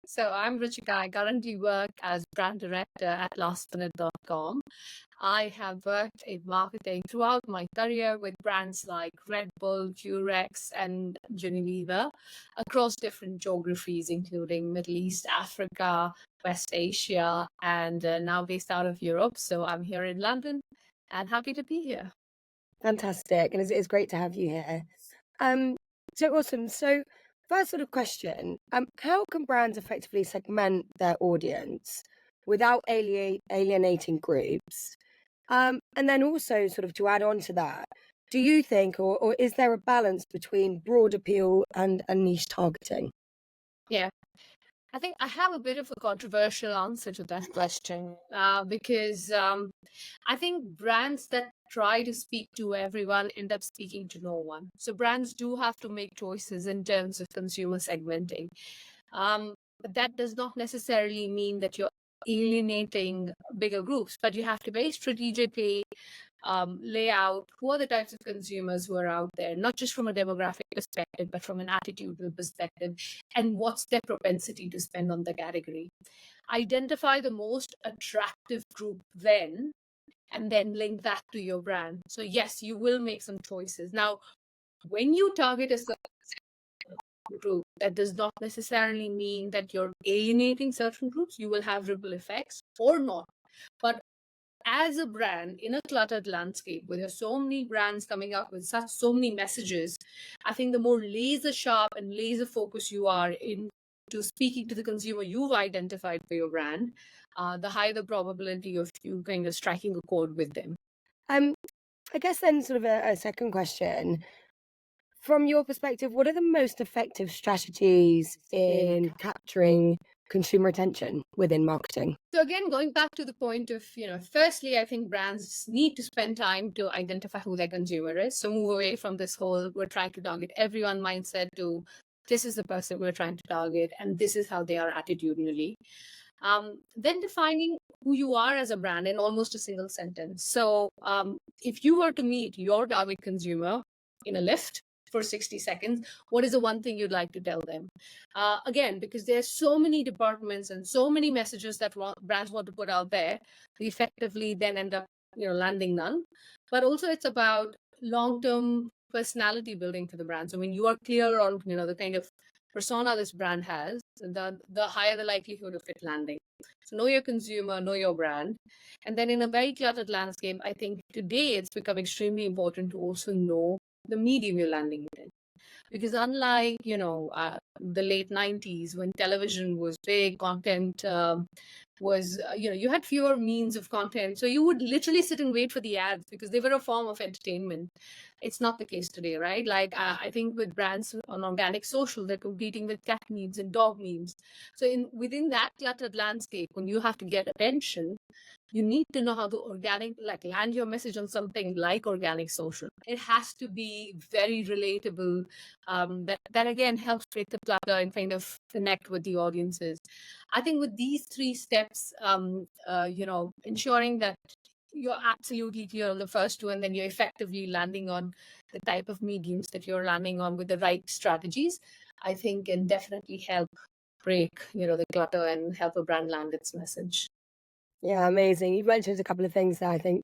So I'm Ruchika. I currently work as brand director at lastminute.com. I have worked in marketing throughout my career with brands like Red Bull, Durex, and Unilever across different geographies, including Middle East, Africa, West Asia, and now based out of Europe. So I'm here in London and happy to be here. Fantastic. And it's great to have you here. Um, so awesome. So first sort of question, how can brands effectively segment their audience without alienating groups? And then also sort of to add on to that, do you think, or is there a balance between broad appeal and niche targeting? Yeah. I think I have a bit of a controversial answer to that question because I think brands that try to speak to everyone end up speaking to no one. So brands do have to make choices in terms of consumer segmenting. But that does not necessarily mean that you're alienating bigger groups, but you have to very strategically lay out who are the types of consumers who are out there, not just from a demographic perspective, but from an attitudinal perspective, and what's their propensity to spend on the category. Identify the most attractive group then, and then link that to your brand. So, yes, you will make some choices. Now, when you target a certain group, that does not necessarily mean that you're alienating certain groups. You will have ripple effects or not. But as a brand in a cluttered landscape where there's so many brands coming up with so many messages, I think the more laser sharp and laser focused you are into speaking to the consumer you've identified for your brand, the higher the probability of you kind of striking a chord with them. I guess then sort of a second question. From your perspective, what are the most effective strategies in capturing consumer attention within marketing? So again, going back to the point of, firstly, I think brands need to spend time to identify who their consumer is. So move away from this whole we're trying to target everyone mindset to this is the person we're trying to target and this is how they are attitudinally. Then defining who you are as a brand in almost a single sentence. So if you were to meet your target consumer in a lift for 60 seconds, what is the one thing you'd like to tell them? Again, because there's so many departments and so many messages that brands want to put out there, they effectively then end up landing none. But also it's about long-term personality building for the brand. So when you are clear on the kind of persona this brand has, the higher the likelihood of it landing. So know your consumer, know your brand. And then in a very cluttered landscape, I think today it's become extremely important to also know the medium you're landing it in. Because unlike, the late 90s when television was big, content was, you had fewer means of content. So you would literally sit and wait for the ads because they were a form of entertainment. It's not the case today, right? Like I think with brands on organic social, they're competing with cat memes and dog memes. So within that cluttered landscape, when you have to get attention, you need to know how to land your message on something like organic social. It has to be very relatable. That again helps break the clutter and kind of connect with the audiences. I think with these three steps, ensuring that you're absolutely clear on the first two, and then you're effectively landing on the type of mediums that you're landing on with the right strategies, I think can definitely help break, the clutter and help a brand land its message. Yeah, amazing. You've mentioned a couple of things that I think,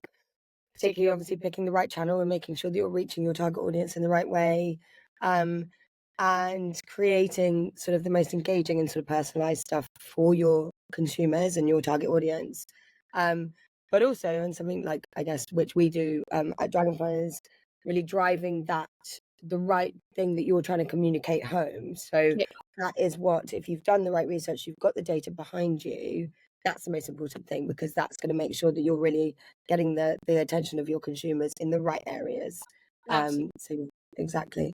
particularly obviously picking the right channel and making sure that you're reaching your target audience in the right way, and creating sort of the most engaging and sort of personalized stuff for your consumers and your target audience. But also, and something like, I guess, which we do at Dragonfly is really driving the right thing that you're trying to communicate home. So Yeah. that is what, if you've done the right research, you've got the data behind you, that's the most important thing, because that's going to make sure that you're really getting the attention of your consumers in the right areas. Absolutely. So exactly.